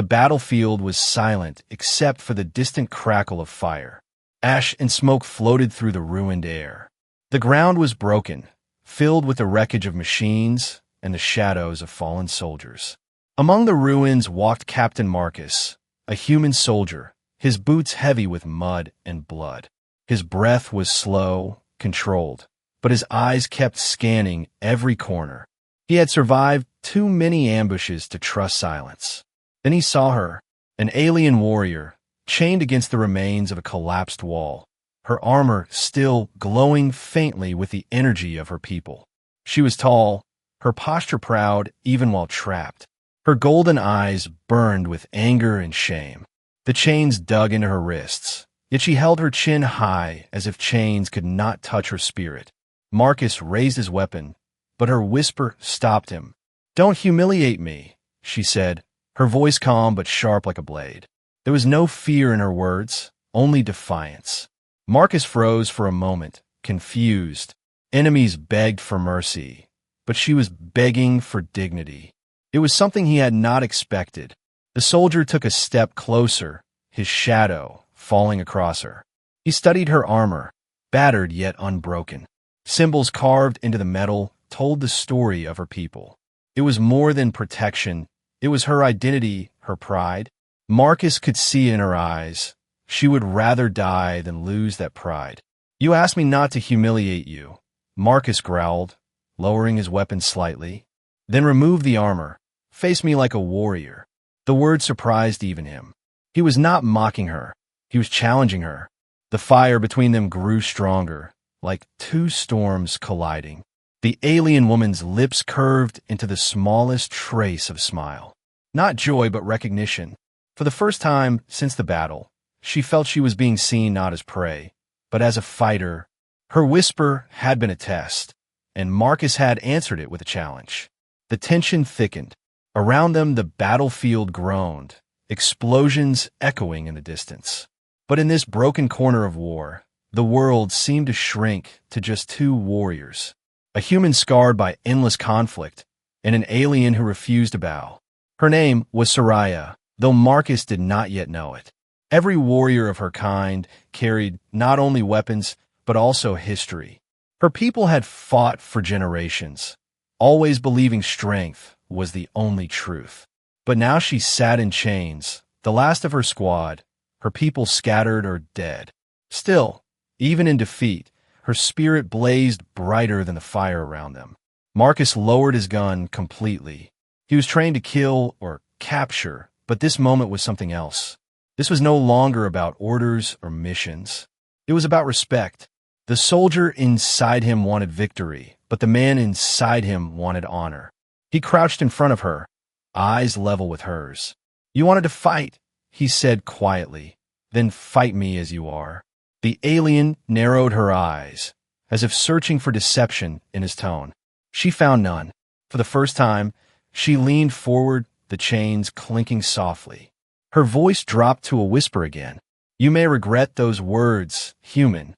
The battlefield was silent except for the distant crackle of fire. Ash and smoke floated through the ruined air. The ground was broken, filled with the wreckage of machines and the shadows of fallen soldiers. Among the ruins walked Captain Marcus, a human soldier, his boots heavy with mud and blood. His breath was slow, controlled, but his eyes kept scanning every corner. He had survived too many ambushes to trust silence. Then he saw her, an alien warrior, chained against the remains of a collapsed wall, her armor still glowing faintly with the energy of her people. She was tall, her posture proud even while trapped. Her golden eyes burned with anger and shame. The chains dug into her wrists, yet she held her chin high as if chains could not touch her spirit. Marcus raised his weapon, but her whisper stopped him. "Don't humiliate me," she said, her voice calm but sharp like a blade. There was no fear in her words, only defiance. Marcus froze for a moment, confused. Enemies begged for mercy, but she was begging for dignity. It was something he had not expected. The soldier took a step closer, his shadow falling across her. He studied her armor, battered yet unbroken. Symbols carved into the metal told the story of her people. It was more than protection. It was her identity, her pride. Marcus could see in her eyes. She would rather die than lose that pride. "You asked me not to humiliate you," Marcus growled, lowering his weapon slightly. "Then remove the armor. Face me like a warrior." The word surprised even him. He was not mocking her. He was challenging her. The fire between them grew stronger, like two storms colliding. The alien woman's lips curved into the smallest trace of a smile. Not joy, but recognition. For the first time since the battle, she felt she was being seen not as prey, but as a fighter. Her whisper had been a test, and Marcus had answered it with a challenge. The tension thickened. Around them, the battlefield groaned, explosions echoing in the distance. But in this broken corner of war, the world seemed to shrink to just two warriors, a human scarred by endless conflict, and an alien who refused to bow. Her name was Soraya, though Marcus did not yet know it. Every warrior of her kind carried not only weapons, but also history. Her people had fought for generations, always believing strength was the only truth. But now she sat in chains, the last of her squad, her people scattered or dead. Still, even in defeat, her spirit blazed brighter than the fire around them. Marcus lowered his gun completely. He was trained to kill or capture, but this moment was something else. This was no longer about orders or missions. It was about respect. The soldier inside him wanted victory, but the man inside him wanted honor. He crouched in front of her, eyes level with hers. "You wanted to fight," he said quietly. "Then fight me as you are." The alien narrowed her eyes, as if searching for deception in his tone. She found none. For the first time, she leaned forward, the chains clinking softly. Her voice dropped to a whisper again. "You may regret those words, human."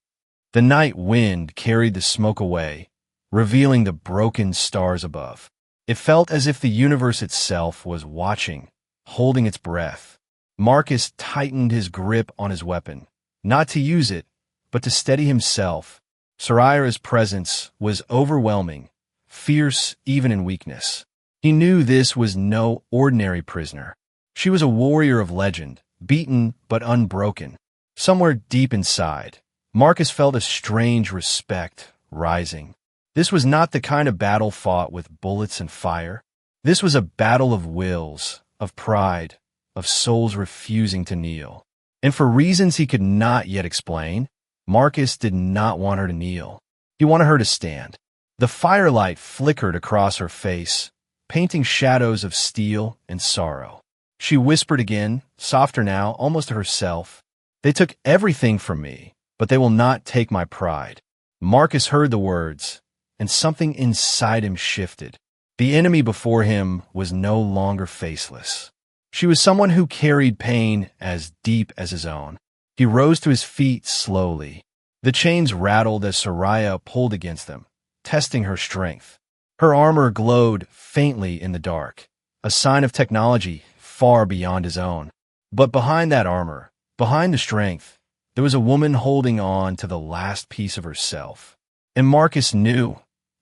The night wind carried the smoke away, revealing the broken stars above. It felt as if the universe itself was watching, holding its breath. Marcus tightened his grip on his weapon, not to use it, but to steady himself. Soraya's presence was overwhelming, fierce even in weakness. He knew this was no ordinary prisoner. She was a warrior of legend, beaten but unbroken. Somewhere deep inside, Marcus felt a strange respect rising. This was not the kind of battle fought with bullets and fire. This was a battle of wills, of pride, of souls refusing to kneel. And for reasons he could not yet explain, Marcus did not want her to kneel. He wanted her to stand. The firelight flickered across her face, painting shadows of steel and sorrow. She whispered again, softer now, almost to herself. "They took everything from me, but they will not take my pride." Marcus heard the words, and something inside him shifted. The enemy before him was no longer faceless. She was someone who carried pain as deep as his own. He rose to his feet slowly. The chains rattled as Soraya pulled against them, testing her strength. Her armor glowed faintly in the dark, a sign of technology far beyond his own. But behind that armor, behind the strength, there was a woman holding on to the last piece of herself. And Marcus knew,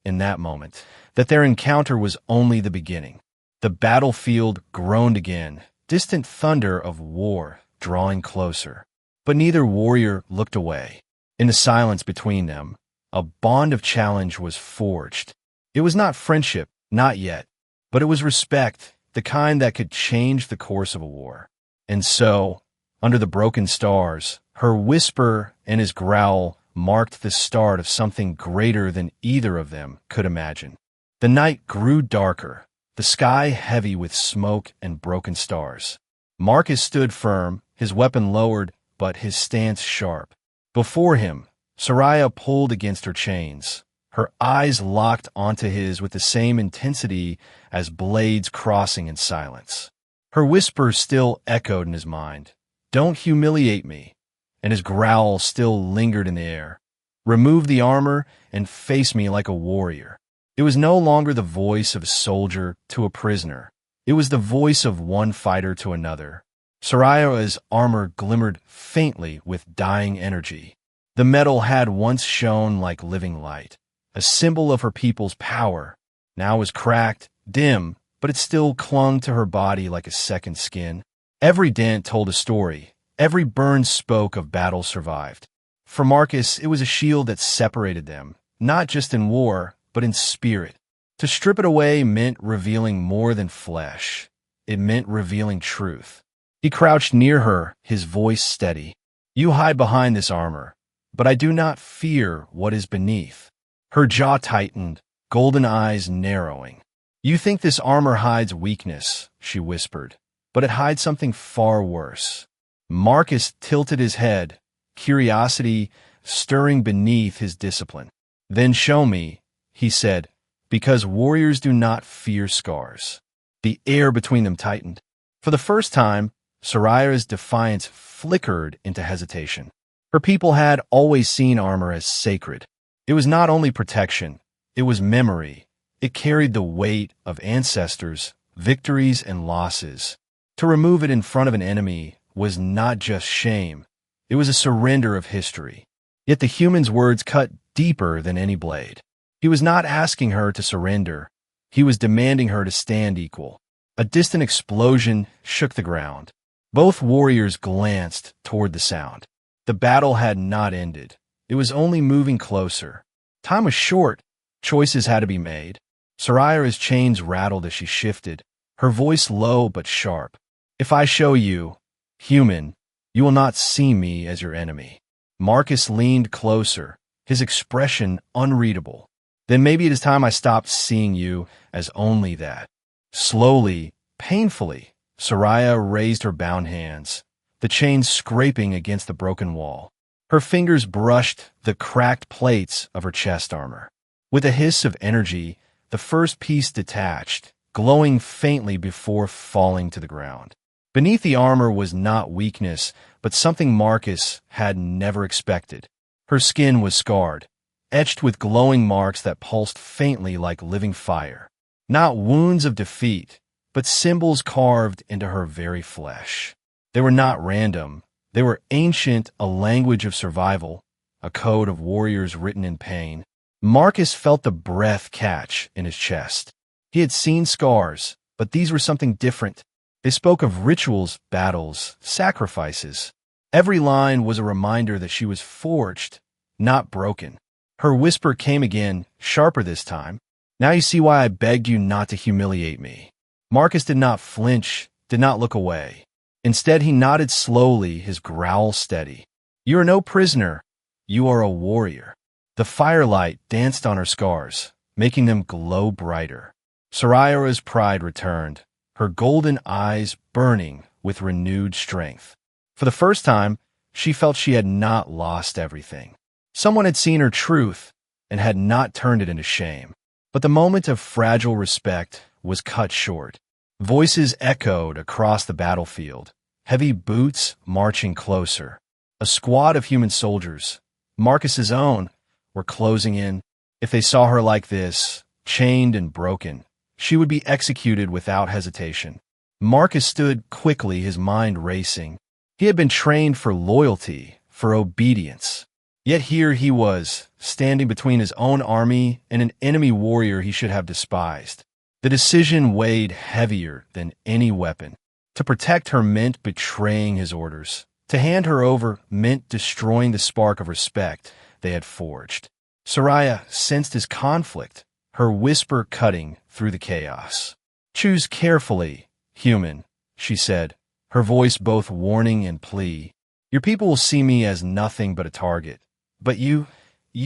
in that moment, that their encounter was only the beginning. The battlefield groaned again, distant thunder of war drawing closer. But neither warrior looked away. In the silence between them, a bond of challenge was forged. It was not friendship, not yet, but it was respect, the kind that could change the course of a war. And so, under the broken stars, her whisper and his growl marked the start of something greater than either of them could imagine. The night grew darker, the sky heavy with smoke and broken stars. Marcus stood firm, his weapon lowered, but his stance sharp. Before him, Soraya pulled against her chains, her eyes locked onto his with the same intensity as blades crossing in silence. Her whisper still echoed in his mind, "Don't humiliate me," and his growl still lingered in the air. "Remove the armor and face me like a warrior." It was no longer the voice of a soldier to a prisoner. It was the voice of one fighter to another. Soraya's armor glimmered faintly with dying energy. The metal had once shone like living light, a symbol of her people's power. Now was cracked, dim, but it still clung to her body like a second skin. Every dent told a story. Every burn spoke of battle survived. For Marcus, it was a shield that separated them, not just in war, but in spirit. To strip it away meant revealing more than flesh. It meant revealing truth. He crouched near her, his voice steady. "You hide behind this armor, but I do not fear what is beneath." Her jaw tightened, golden eyes narrowing. "You think this armor hides weakness," she whispered, "but it hides something far worse." Marcus tilted his head, curiosity stirring beneath his discipline. "Then show me," he said, "because warriors do not fear scars." The air between them tightened. For the first time, Soraya's defiance flickered into hesitation. Her people had always seen armor as sacred. It was not only protection, it was memory. It carried the weight of ancestors, victories, and losses. To remove it in front of an enemy was not just shame, it was a surrender of history. Yet the human's words cut deeper than any blade. He was not asking her to surrender. He was demanding her to stand equal. A distant explosion shook the ground. Both warriors glanced toward the sound. The battle had not ended. It was only moving closer. Time was short. Choices had to be made. Soraya's chains rattled as she shifted, her voice low but sharp. "If I show you, human, you will not see me as your enemy." Marcus leaned closer, his expression unreadable. "Then maybe it is time I stopped seeing you as only that." Slowly, painfully, Soraya raised her bound hands, the chains scraping against the broken wall. Her fingers brushed the cracked plates of her chest armor. With a hiss of energy, the first piece detached, glowing faintly before falling to the ground. Beneath the armor was not weakness, but something Marcus had never expected. Her skin was scarred, etched with glowing marks that pulsed faintly like living fire. Not wounds of defeat, but symbols carved into her very flesh. They were not random. They were ancient, a language of survival, a code of warriors written in pain. Marcus felt the breath catch in his chest. He had seen scars, but these were something different. They spoke of rituals, battles, sacrifices. Every line was a reminder that she was forged, not broken. Her whisper came again, sharper this time. "Now you see why I begged you not to humiliate me." Marcus did not flinch, did not look away. Instead, he nodded slowly, his growl steady. "You are no prisoner. You are a warrior." The firelight danced on her scars, making them glow brighter. Soraya's pride returned, her golden eyes burning with renewed strength. For the first time, she felt she had not lost everything. Someone had seen her truth and had not turned it into shame. But the moment of fragile respect was cut short. Voices echoed across the battlefield, heavy boots marching closer. A squad of human soldiers, Marcus's own, were closing in. If they saw her like this, chained and broken, she would be executed without hesitation. Marcus stood quickly, his mind racing. He had been trained for loyalty, for obedience. Yet here he was, standing between his own army and an enemy warrior he should have despised. The decision weighed heavier than any weapon. To protect her meant betraying his orders. To hand her over meant destroying the spark of respect they had forged. Soraya sensed his conflict, her whisper cutting through the chaos. "Choose carefully, human," she said, her voice both warning and plea. "Your people will see me as nothing but a target. But you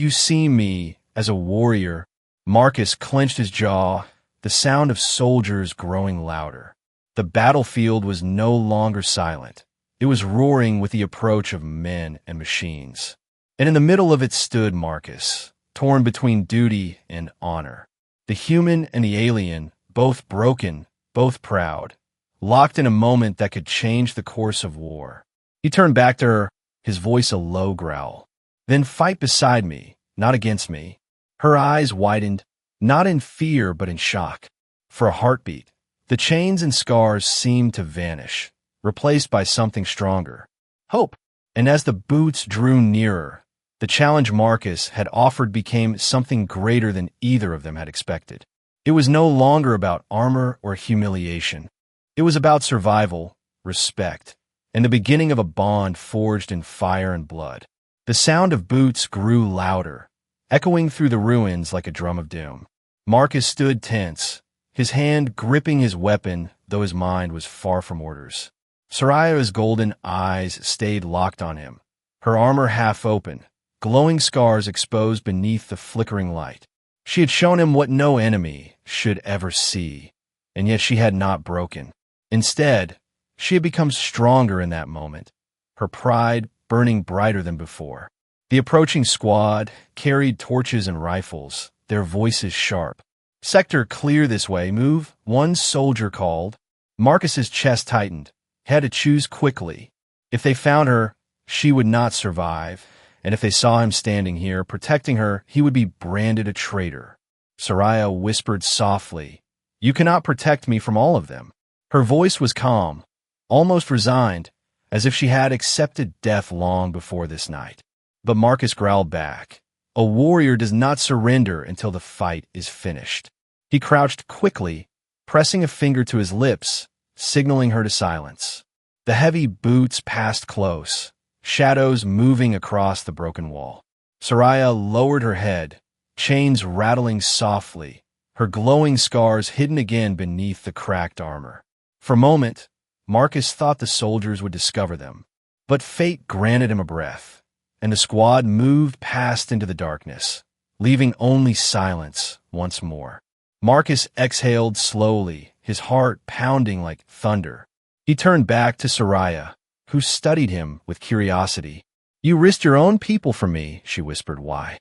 see me as a warrior." Marcus clenched his jaw, the sound of soldiers growing louder. The battlefield was no longer silent. It was roaring with the approach of men and machines. And in the middle of it stood Marcus, torn between duty and honor. The human and the alien, both broken, both proud, locked in a moment that could change the course of war. He turned back to her, his voice a low growl. "Then fight beside me, not against me." Her eyes widened, not in fear but in shock. For a heartbeat, the chains and scars seemed to vanish, replaced by something stronger. Hope. And as the boots drew nearer, the challenge Marcus had offered became something greater than either of them had expected. It was no longer about armor or humiliation. It was about survival, respect, and the beginning of a bond forged in fire and blood. The sound of boots grew louder, echoing through the ruins like a drum of doom. Marcus stood tense, his hand gripping his weapon, though his mind was far from orders. Soraya's golden eyes stayed locked on him, her armor half open, glowing scars exposed beneath the flickering light. She had shown him what no enemy should ever see, and yet she had not broken. Instead, she had become stronger in that moment, her pride burning brighter than before. The approaching squad carried torches and rifles, their voices sharp. "Sector clear this way, move," one soldier called. Marcus's chest tightened. He had to choose quickly. If they found her, she would not survive, and if they saw him standing here, protecting her, he would be branded a traitor. Soraya whispered softly, "You cannot protect me from all of them." Her voice was calm, almost resigned, as if she had accepted death long before this night. But Marcus growled back, "A warrior does not surrender until the fight is finished." He crouched quickly, pressing a finger to his lips, signaling her to silence. The heavy boots passed close, shadows moving across the broken wall. Soraya lowered her head, chains rattling softly, her glowing scars hidden again beneath the cracked armor. For a moment, Marcus thought the soldiers would discover them, but fate granted him a breath, and the squad moved past into the darkness, leaving only silence once more. Marcus exhaled slowly, his heart pounding like thunder. He turned back to Soraya, who studied him with curiosity. "You risked your own people for me," she whispered. "Why?"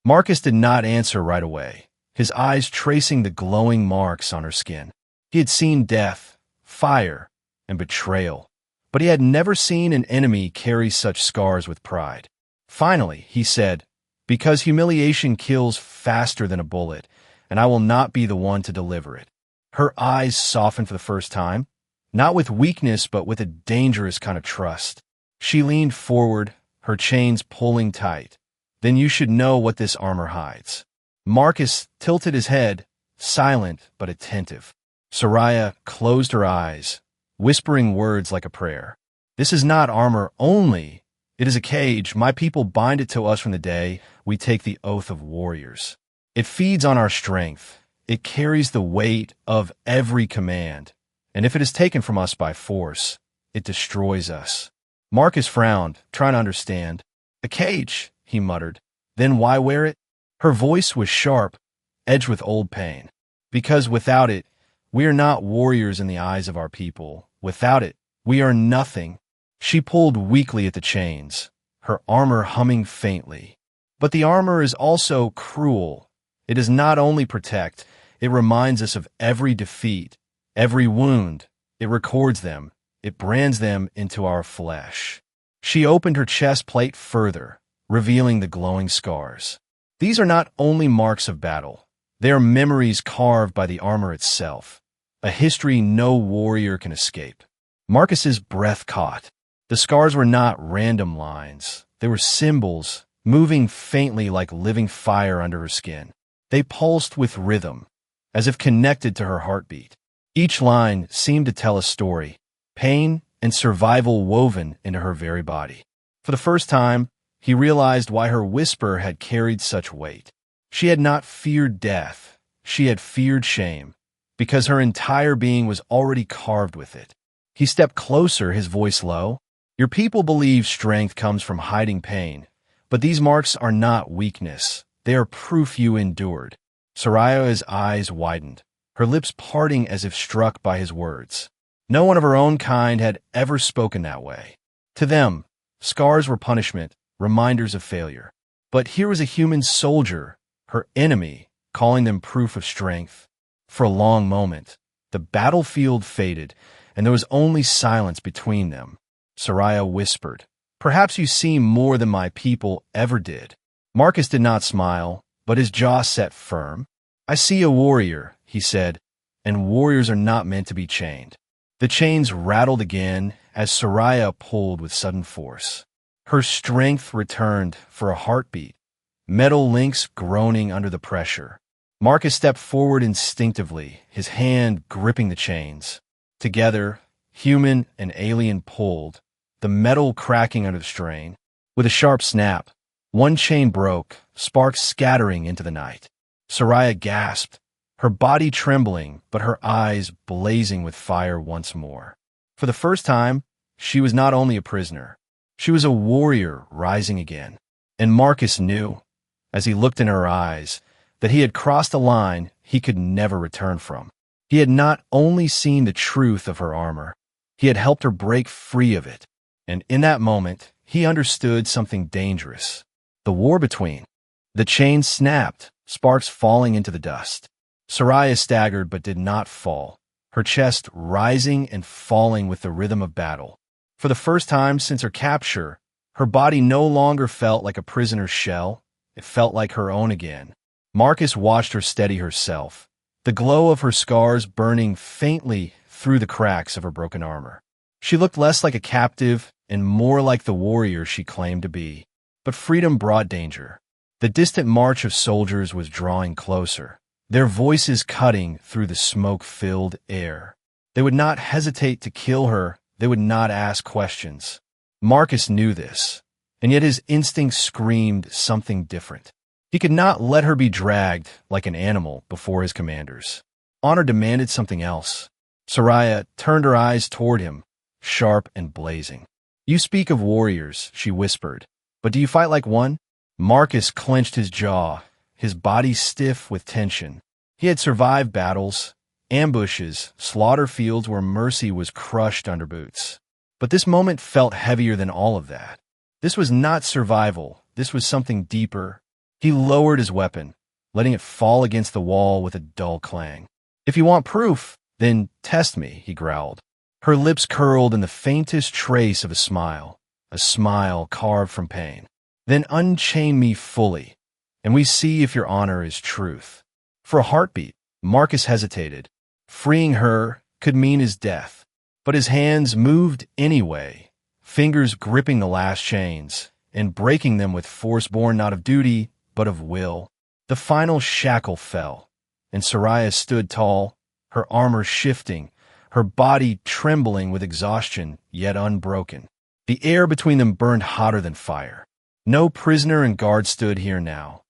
Marcus did not answer right away, his eyes tracing the glowing marks on her skin. He had seen death, fire, and betrayal, but he had never seen an enemy carry such scars with pride. Finally, he said, "Because humiliation kills faster than a bullet, and I will not be the one to deliver it." Her eyes softened for the first time, not with weakness but with a dangerous kind of trust. She leaned forward, her chains pulling tight. "Then you should know what this armor hides." Marcus tilted his head, silent but attentive. Soraya closed her eyes, whispering words like a prayer. "This is not armor only. It is a cage. My people bind it to us from the day we take the oath of warriors. It feeds on our strength. It carries the weight of every command. And if it is taken from us by force, it destroys us." Marcus frowned, trying to understand. "A cage," he muttered. "Then why wear it?" Her voice was sharp, edged with old pain. "Because without it, we are not warriors in the eyes of our people. Without it, we are nothing." She pulled weakly at the chains, her armor humming faintly. But the armor is also cruel. It does not only protect, it reminds us of every defeat, every wound. It records them. It brands them into our flesh. She opened her chest plate further, revealing the glowing scars. These are not only marks of battle. They are memories carved by the armor itself. a history no warrior can escape. Marcus's breath caught. The scars were not random lines. They were symbols, moving faintly like living fire under her skin. They pulsed with rhythm, as if connected to her heartbeat. Each line seemed to tell a story, pain and survival woven into her very body. For the first time, he realized why her whisper had carried such weight. She had not feared death. She had feared shame, because her entire being was already carved with it. He stepped closer, his voice low. Your people believe strength comes from hiding pain, but these marks are not weakness. They are proof you endured. Soraya's eyes widened, her lips parting as if struck by his words. No one of her own kind had ever spoken that way. To them, scars were punishment, reminders of failure. But here was a human soldier, her enemy, calling them proof of strength. For a long moment, the battlefield faded, and there was only silence between them. Soraya whispered, "Perhaps you see more than my people ever did." Marcus did not smile, but his jaw set firm. "I see a warrior," he said, "and warriors are not meant to be chained." The chains rattled again as Soraya pulled with sudden force. Her strength returned for a heartbeat, metal links groaning under the pressure. Marcus stepped forward instinctively, his hand gripping the chains. Together, human and alien pulled, the metal cracking under the strain. With a sharp snap, one chain broke, sparks scattering into the night. Soraya gasped, her body trembling, but her eyes blazing with fire once more. For the first time, she was not only a prisoner, she was a warrior rising again. And Marcus knew, as he looked in her eyes, that he had crossed a line he could never return from. He had not only seen the truth of her armor, he had helped her break free of it. And in that moment, he understood something dangerous. The war between. The chain snapped, sparks falling into the dust. Soraya staggered but did not fall, her chest rising and falling with the rhythm of battle. For the first time since her capture, her body no longer felt like a prisoner's shell. It felt like her own again. Marcus watched her steady herself, the glow of her scars burning faintly through the cracks of her broken armor. She looked less like a captive and more like the warrior she claimed to be. But freedom brought danger. The distant march of soldiers was drawing closer, their voices cutting through the smoke-filled air. They would not hesitate to kill her. They would not ask questions. Marcus knew this, and yet his instincts screamed something different. He could not let her be dragged like an animal before his commanders. Honor demanded something else. Soraya turned her eyes toward him, sharp and blazing. "You speak of warriors," she whispered, "but do you fight like one?" Marcus clenched his jaw, his body stiff with tension. He had survived battles, ambushes, slaughter fields where mercy was crushed under boots. But this moment felt heavier than all of that. This was not survival. This was something deeper. He lowered his weapon, letting it fall against the wall with a dull clang. "If you want proof, then test me," he growled. Her lips curled in the faintest trace of a smile carved from pain. "Then unchain me fully, and we see if your honor is truth." For a heartbeat, Marcus hesitated. Freeing her could mean his death, but his hands moved anyway, fingers gripping the last chains and breaking them with force born not of duty, but of will. The final shackle fell, and Soraya stood tall, her armor shifting, her body trembling with exhaustion, yet unbroken. The air between them burned hotter than fire. No prisoner and guard stood here now.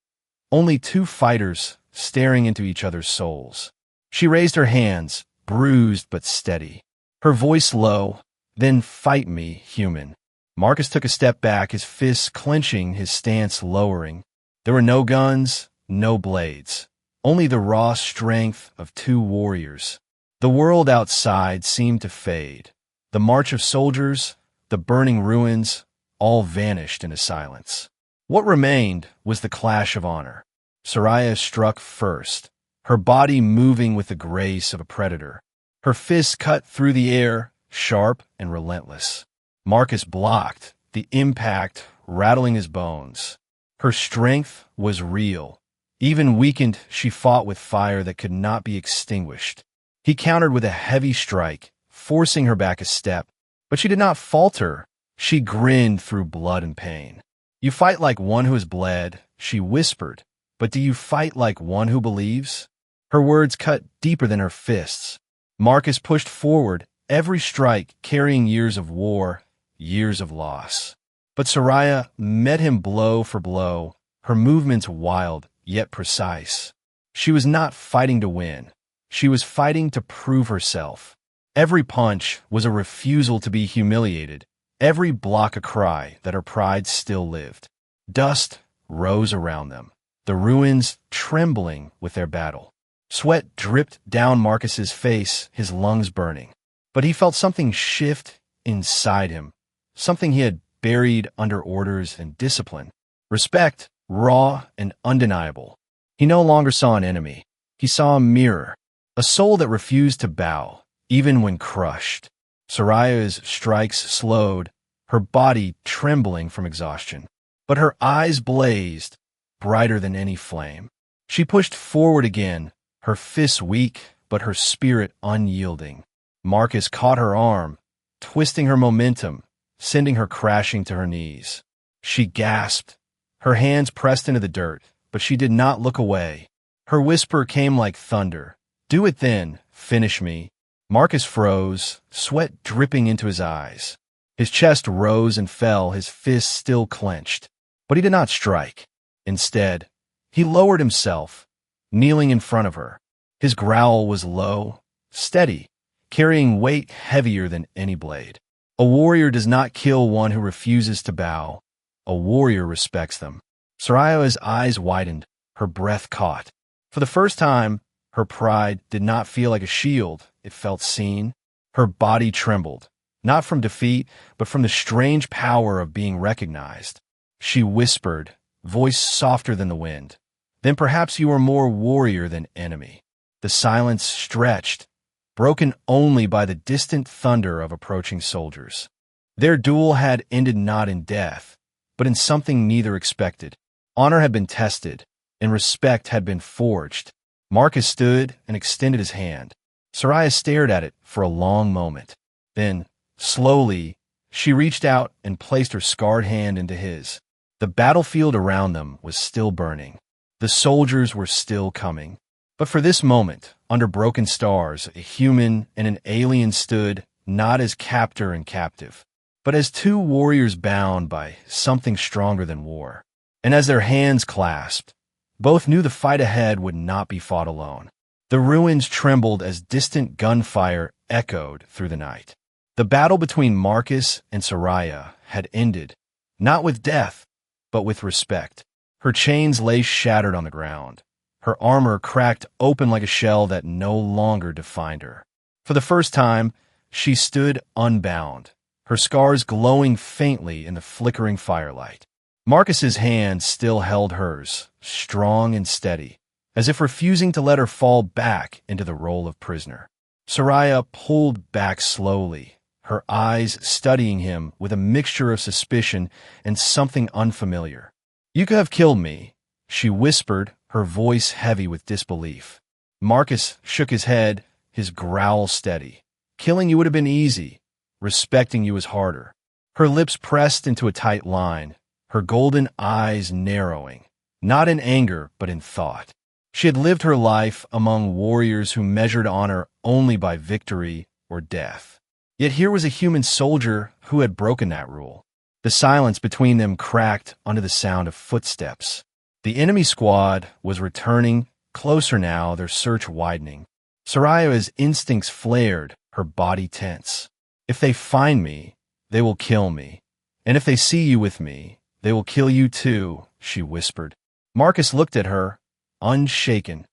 Only two fighters staring into each other's souls. She raised her hands, bruised but steady. Her voice low, "Then fight me, human." Marcus took a step back, his fists clenching, his stance lowering. There were no guns, no blades, only the raw strength of two warriors. The world outside seemed to fade. The march of soldiers, the burning ruins, all vanished into silence. What remained was the clash of honor. Soraya struck first, her body moving with the grace of a predator. Her fists cut through the air, sharp and relentless. Marcus blocked, the impact rattling his bones. Her strength was real. Even weakened, she fought with fire that could not be extinguished. He countered with a heavy strike, forcing her back a step. But she did not falter. She grinned through blood and pain. "You fight like one who has bled," she whispered. "But do you fight like one who believes?" Her words cut deeper than her fists. Marcus pushed forward, every strike carrying years of war, years of loss. But Soraya met him blow for blow, her movements wild yet precise. She was not fighting to win. She was fighting to prove herself. Every punch was a refusal to be humiliated, every block a cry that her pride still lived. Dust rose around them, the ruins trembling with their battle. Sweat dripped down Marcus's face, his lungs burning. But he felt something shift inside him, something he had buried under orders and discipline. Respect, raw and undeniable. He no longer saw an enemy. He saw a mirror, a soul that refused to bow, even when crushed. Soraya's strikes slowed, her body trembling from exhaustion. But her eyes blazed, brighter than any flame. She pushed forward again, her fists weak, but her spirit unyielding. Marcus caught her arm, twisting her momentum, sending her crashing to her knees. She gasped, her hands pressed into the dirt, but she did not look away. Her whisper came like thunder. "Do it then, finish me." Marcus froze, sweat dripping into his eyes. His chest rose and fell, his fists still clenched. But he did not strike. Instead, he lowered himself, kneeling in front of her. His growl was low, steady, carrying weight heavier than any blade. A warrior does not kill one who refuses to bow. A warrior respects them. Soraya's eyes widened, her breath caught. For the first time, her pride did not feel like a shield. It felt seen. Her body trembled, not from defeat, but from the strange power of being recognized. She whispered, voice softer than the wind, "Then perhaps you are more warrior than enemy." The silence stretched, broken only by the distant thunder of approaching soldiers. Their duel had ended not in death, but in something neither expected. Honor had been tested, and respect had been forged. Marcus stood and extended his hand. Soraya stared at it for a long moment. Then, slowly, she reached out and placed her scarred hand into his. The battlefield around them was still burning. The soldiers were still coming. But for this moment, under broken stars, a human and an alien stood not as captor and captive, but as two warriors bound by something stronger than war. And as their hands clasped, both knew the fight ahead would not be fought alone. The ruins trembled as distant gunfire echoed through the night. The battle between Marcus and Soraya had ended, not with death, but with respect. Her chains lay shattered on the ground. Her armor cracked open like a shell that no longer defined her. For the first time, she stood unbound, her scars glowing faintly in the flickering firelight. Marcus's hand still held hers, strong and steady, as if refusing to let her fall back into the role of prisoner. Soraya pulled back slowly, her eyes studying him with a mixture of suspicion and something unfamiliar. "You could have killed me," she whispered, her voice heavy with disbelief. Marcus shook his head, his growl steady. "Killing you would have been easy. Respecting you is harder." Her lips pressed into a tight line, her golden eyes narrowing, not in anger but in thought. She had lived her life among warriors who measured honor only by victory or death. Yet here was a human soldier who had broken that rule. The silence between them cracked under the sound of footsteps. The enemy squad was returning, closer now, their search widening. Soraya's instincts flared, her body tense. "If they find me, they will kill me. And if they see you with me, they will kill you too," she whispered. Marcus looked at her, unshaken.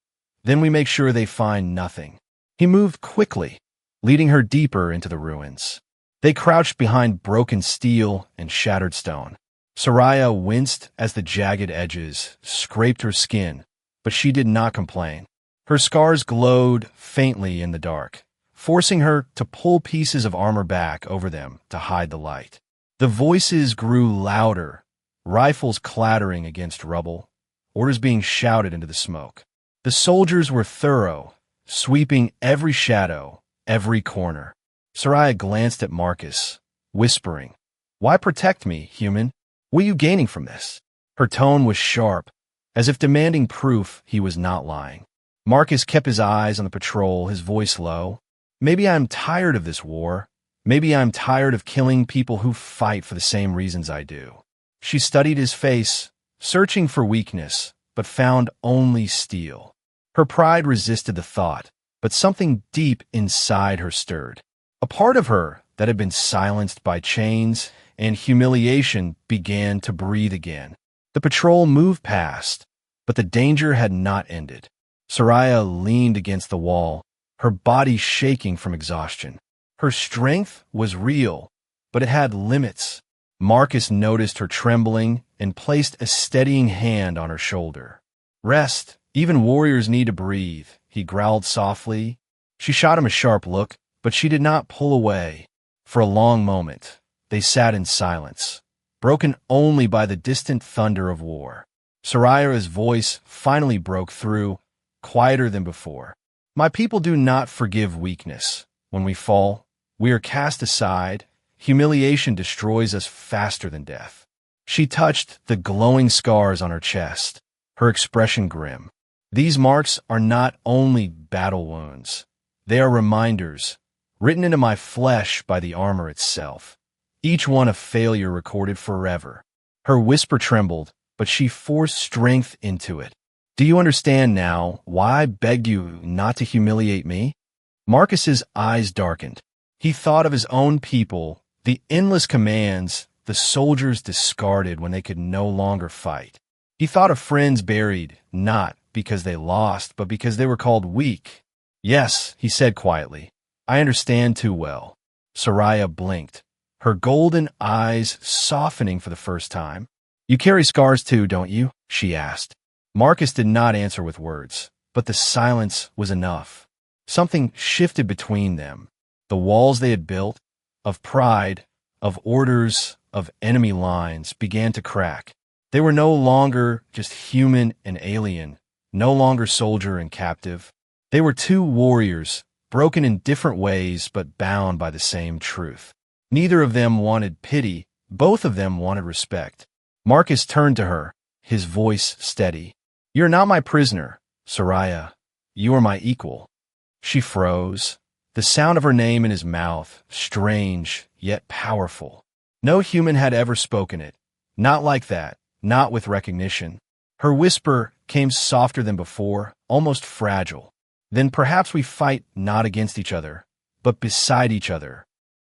"Then we make sure they find nothing." He moved quickly, leading her deeper into the ruins. They crouched behind broken steel and shattered stone. Soraya winced as the jagged edges scraped her skin, but she did not complain. Her scars glowed faintly in the dark, forcing her to pull pieces of armor back over them to hide the light. The voices grew louder, rifles clattering against rubble, orders being shouted into the smoke. The soldiers were thorough, sweeping every shadow, every corner. Soraya glanced at Marcus, whispering, "Why protect me, human? What are you gaining from this?" Her tone was sharp, as if demanding proof he was not lying. Marcus kept his eyes on the patrol, his voice low. "Maybe I'm tired of this war. Maybe I'm tired of killing people who fight for the same reasons I do." She studied his face, searching for weakness, but found only steel. Her pride resisted the thought, but something deep inside her stirred. A part of her that had been silenced by chains and humiliation began to breathe again. The patrol moved past, but the danger had not ended. Soraya leaned against the wall, her body shaking from exhaustion. Her strength was real, but it had limits. Marcus noticed her trembling and placed a steadying hand on her shoulder. "Rest. Even warriors need to breathe," he growled softly. She shot him a sharp look, but she did not pull away. For a long moment, they sat in silence, broken only by the distant thunder of war. Soraya's voice finally broke through, quieter than before. "My people do not forgive weakness. When we fall, we are cast aside. Humiliation destroys us faster than death." She touched the glowing scars on her chest, her expression grim. "These marks are not only battle wounds. They are reminders, written into my flesh by the armor itself. Each one a failure recorded forever." Her whisper trembled, but she forced strength into it. "Do you understand now why I begged you not to humiliate me?" Marcus's eyes darkened. He thought of his own people, the endless commands, the soldiers discarded when they could no longer fight. He thought of friends buried, not because they lost, but because they were called weak. "Yes," he said quietly, "I understand too well." Soraya blinked, her golden eyes softening for the first time. "You carry scars too, don't you?" she asked. Marcus did not answer with words, but the silence was enough. Something shifted between them. The walls they had built, of pride, of orders, of enemy lines, began to crack. They were no longer just human and alien, no longer soldier and captive. They were two warriors, broken in different ways but bound by the same truth. Neither of them wanted pity, both of them wanted respect. Marcus turned to her, his voice steady. "You're not my prisoner, Soraya. You are my equal." She froze, the sound of her name in his mouth, strange yet powerful. No human had ever spoken it, not like that, not with recognition. Her whisper came softer than before, almost fragile. "Then perhaps we fight not against each other, but beside each other."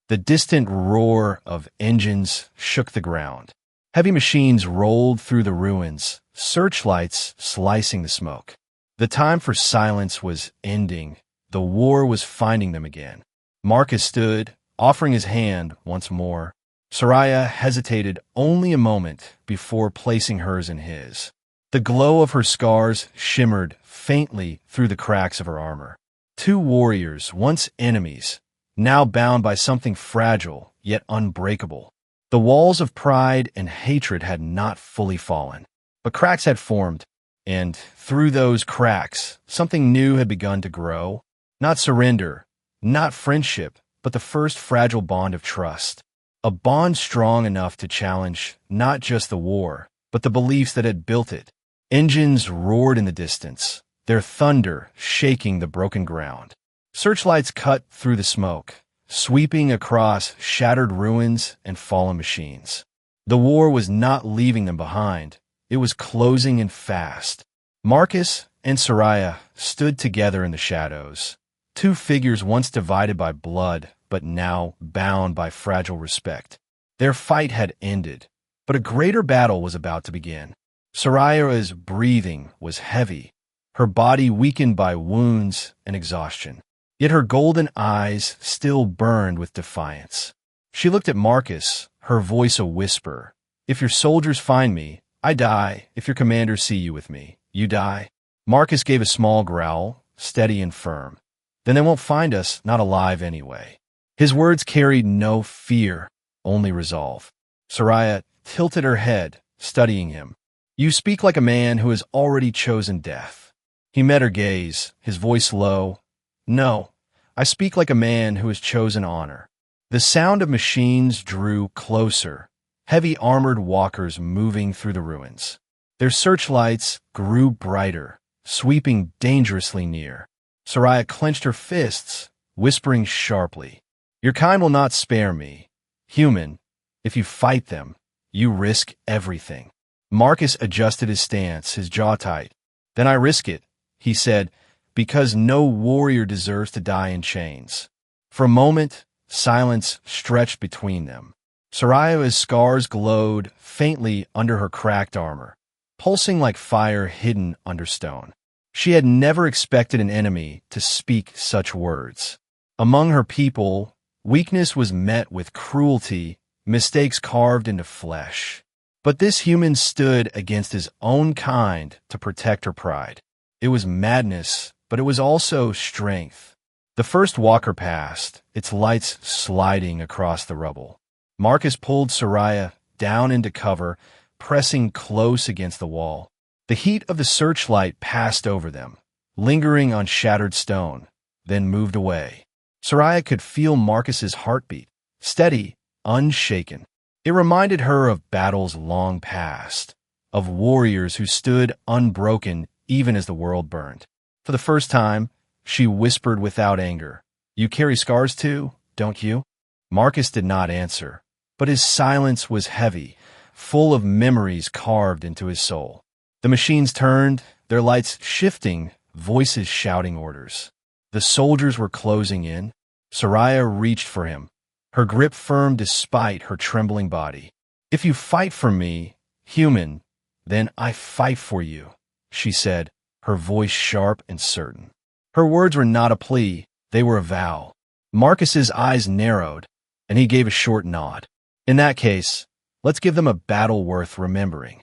The distant roar of engines shook the ground. Heavy machines rolled through the ruins, searchlights slicing the smoke. The time for silence was ending. The war was finding them again. Marcus stood, offering his hand once more. Soraya hesitated only a moment before placing hers in his. The glow of her scars shimmered faintly through the cracks of her armor. Two warriors, once enemies, now bound by something fragile yet unbreakable. The walls of pride and hatred had not fully fallen, but cracks had formed, and through those cracks, something new had begun to grow. Not surrender, not friendship, but the first fragile bond of trust. A bond strong enough to challenge not just the war, but the beliefs that had built it. Engines roared in the distance, their thunder shaking the broken ground. Searchlights cut through the smoke, sweeping across shattered ruins and fallen machines. The war was not leaving them behind. It was closing in fast. Marcus and Soraya stood together in the shadows, two figures once divided by blood, but now bound by fragile respect. Their fight had ended, but a greater battle was about to begin. Soraya's breathing was heavy, her body weakened by wounds and exhaustion. Yet her golden eyes still burned with defiance. She looked at Marcus, her voice a whisper. "If your soldiers find me, I die. If your commanders see you with me, you die." Marcus gave a small growl, steady and firm. "Then they won't find us, not alive anyway." His words carried no fear, only resolve. Soraya tilted her head, studying him. "You speak like a man who has already chosen death." He met her gaze, his voice low, No, I speak like a man who has chosen honor. The sound of machines drew closer, heavy armored walkers moving through the ruins. Their searchlights grew brighter, sweeping dangerously near. Soraya clenched her fists, whispering sharply, "Your kind will not spare me. Human, if you fight them, you risk everything." Marcus adjusted his stance, his jaw tight. "Then I risk it," he said, "because no warrior deserves to die in chains." For a moment, silence stretched between them. Soraya's scars glowed faintly under her cracked armor, pulsing like fire hidden under stone. She had never expected an enemy to speak such words. Among her people, weakness was met with cruelty, mistakes carved into flesh. But this human stood against his own kind to protect her pride. It was madness, but it was also strength. The first walker passed, its lights sliding across the rubble. Marcus pulled Soraya down into cover, pressing close against the wall. The heat of the searchlight passed over them, lingering on shattered stone, then moved away. Soraya could feel Marcus's heartbeat, steady, unshaken. It reminded her of battles long past, of warriors who stood unbroken even as the world burned. For the first time, she whispered without anger, "You carry scars too, don't you?" Marcus did not answer, but his silence was heavy, full of memories carved into his soul. The machines turned, their lights shifting, voices shouting orders. The soldiers were closing in. Soraya reached for him, her grip firm despite her trembling body. "If you fight for me, human, then I fight for you," she said, her voice sharp and certain. Her words were not a plea, they were a vow. Marcus's eyes narrowed, and he gave a short nod. "In that case, let's give them a battle worth remembering."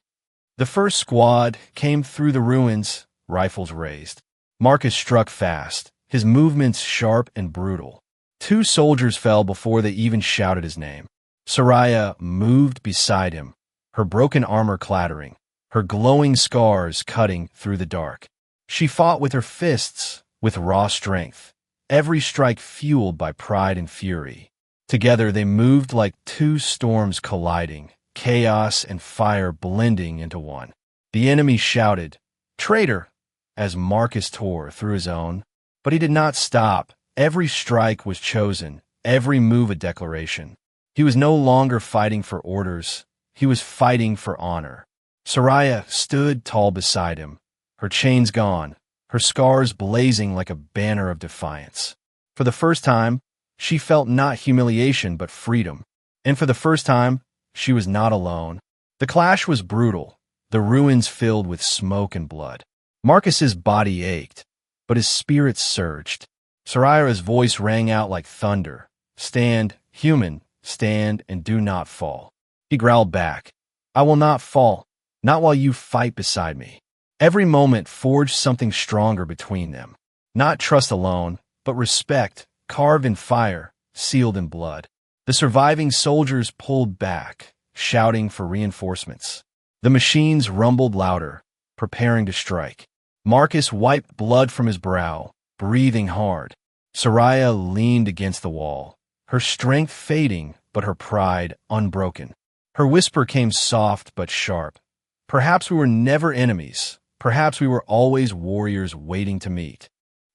The first squad came through the ruins, rifles raised. Marcus struck fast, his movements sharp and brutal. 2 soldiers fell before they even shouted his name. Soraya moved beside him, her broken armor clattering, her glowing scars cutting through the dark. She fought with her fists, with raw strength, every strike fueled by pride and fury. Together they moved like 2 storms colliding, chaos and fire blending into one. The enemy shouted, "Traitor!" as Marcus tore through his own. But he did not stop. Every strike was chosen, every move a declaration. He was no longer fighting for orders. He was fighting for honor. Soraya stood tall beside him, her chains gone, her scars blazing like a banner of defiance. For the first time, she felt not humiliation but freedom. And for the first time, she was not alone. The clash was brutal, the ruins filled with smoke and blood. Marcus's body ached, but his spirit surged. Soraya's voice rang out like thunder. "Stand, human, stand and do not fall." He growled back, "I will not fall, not while you fight beside me." Every moment forged something stronger between them. Not trust alone, but respect, carved in fire, sealed in blood. The surviving soldiers pulled back, shouting for reinforcements. The machines rumbled louder, preparing to strike. Marcus wiped blood from his brow, breathing hard. Soraya leaned against the wall, her strength fading, but her pride unbroken. Her whisper came soft but sharp. "Perhaps we were never enemies. Perhaps we were always warriors waiting to meet."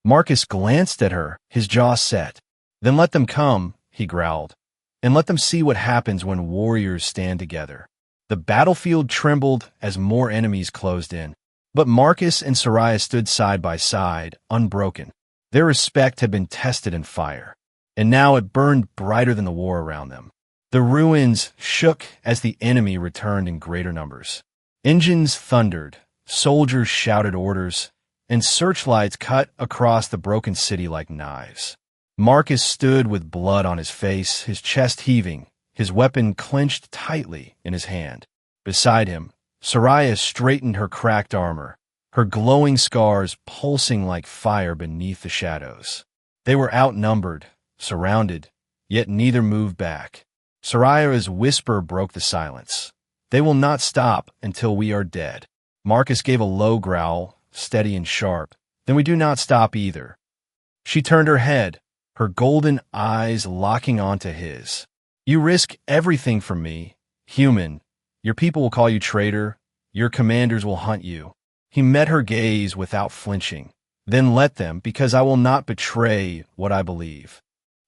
Marcus glanced at her, his jaw set. "Then let them come," he growled, "and let them see what happens when warriors stand together." The battlefield trembled as more enemies closed in. But Marcus and Soraya stood side by side, unbroken. Their respect had been tested in fire, and now it burned brighter than the war around them. The ruins shook as the enemy returned in greater numbers. Engines thundered, soldiers shouted orders, and searchlights cut across the broken city like knives. Marcus stood with blood on his face, his chest heaving, his weapon clenched tightly in his hand. Beside him, Soraya straightened her cracked armor, her glowing scars pulsing like fire beneath the shadows. They were outnumbered, surrounded, yet neither moved back. Soraya's whisper broke the silence. "They will not stop until we are dead." Marcus gave a low growl, steady and sharp. "Then we do not stop either." She turned her head, her golden eyes locking onto his. You risk everything for me, human. Your people will call you traitor. Your commanders will hunt you. He met her gaze without flinching. Then let them, because I will not betray what I believe.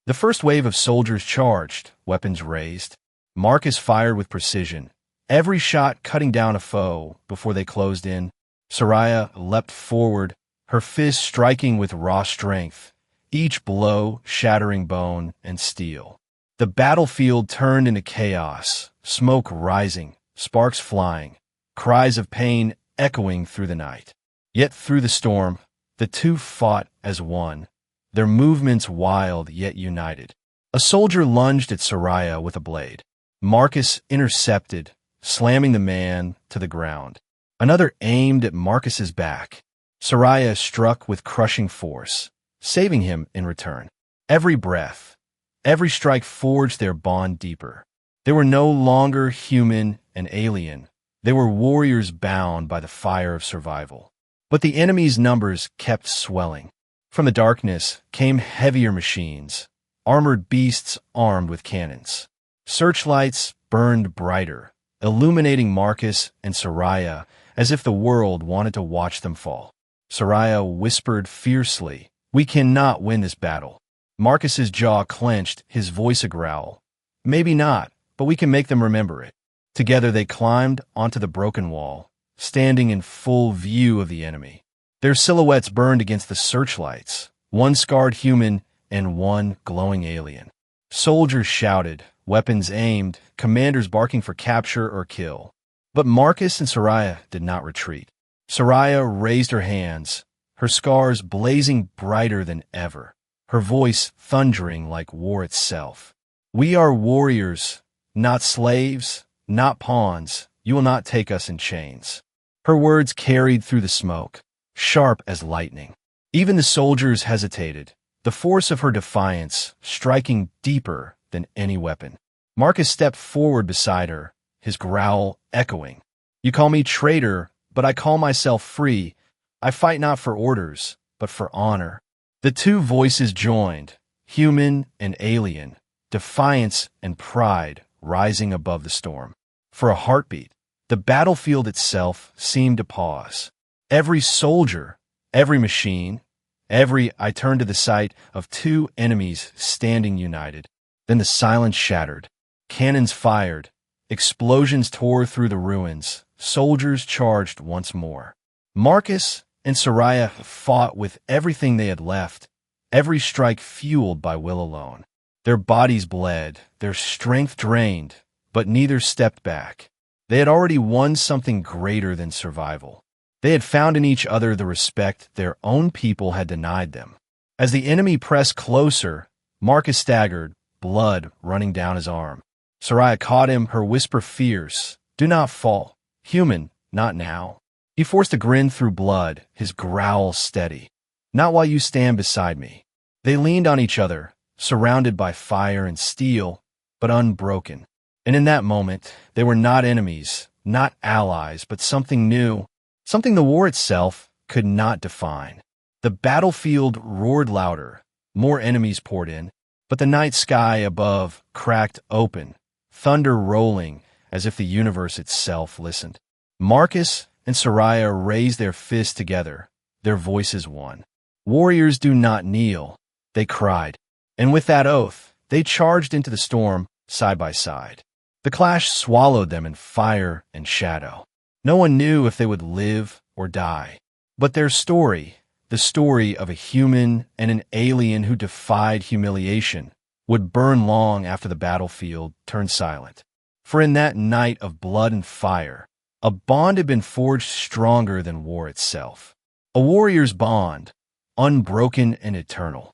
The first wave of soldiers charged, weapons raised. Marcus fired with precision, every shot cutting down a foe before they closed in. Soraya leapt forward, her fists striking with raw strength, each blow shattering bone and steel. The battlefield turned into chaos, smoke rising, sparks flying, cries of pain echoing through the night. Yet through the storm, the two fought as one, their movements wild yet united. A soldier lunged at Soraya with a blade. Marcus intercepted, slamming the man to the ground. Another aimed at Marcus's back. Soraya struck with crushing force, saving him in return. Every breath, every strike forged their bond deeper. They were no longer human and alien. They were warriors bound by the fire of survival. But the enemy's numbers kept swelling. From the darkness came heavier machines, armored beasts armed with cannons. Searchlights burned brighter, illuminating Marcus and Soraya as if the world wanted to watch them fall. Soraya whispered fiercely, "We cannot win this battle." Marcus's jaw clenched, his voice a growl. "Maybe not, but we can make them remember it." Together they climbed onto the broken wall, standing in full view of the enemy. Their silhouettes burned against the searchlights, one scarred human and one glowing alien. Soldiers shouted, weapons aimed, commanders barking for capture or kill. But Marcus and Soraya did not retreat. Soraya raised her hands, her scars blazing brighter than ever, her voice thundering like war itself. "We are warriors, not slaves, not pawns. You will not take us in chains." Her words carried through the smoke, sharp as lightning. Even the soldiers hesitated, the force of her defiance striking deeper than any weapon. Marcus stepped forward beside her, his growl echoing. "You call me traitor, but I call myself free. I fight not for orders, but for honor." The two voices joined, human and alien, defiance and pride rising above the storm. For a heartbeat, the battlefield itself seemed to pause. Every soldier, every machine, I turned to the sight of two enemies standing united. Then the silence shattered. Cannons fired. Explosions tore through the ruins. Soldiers charged once more. Marcus and Soraya fought with everything they had left, every strike fueled by will alone. Their bodies bled, their strength drained, but neither stepped back. They had already won something greater than survival. They had found in each other the respect their own people had denied them. As the enemy pressed closer, Marcus staggered, blood running down his arm. Soraya caught him, her whisper fierce, "Do not fall. Human, not now." He forced a grin through blood, his growl steady. "Not while you stand beside me." They leaned on each other, surrounded by fire and steel, but unbroken. And in that moment, they were not enemies, not allies, but something new, something the war itself could not define. The battlefield roared louder, more enemies poured in, but the night sky above cracked open, thunder rolling as if the universe itself listened. Marcus and Soraya raised their fists together, their voices one. "Warriors do not kneel," they cried. And with that oath, they charged into the storm side by side. The clash swallowed them in fire and shadow. No one knew if they would live or die. But their story, the story of a human and an alien who defied humiliation, would burn long after the battlefield turned silent. For in that night of blood and fire, a bond had been forged stronger than war itself. A warrior's bond, unbroken and eternal.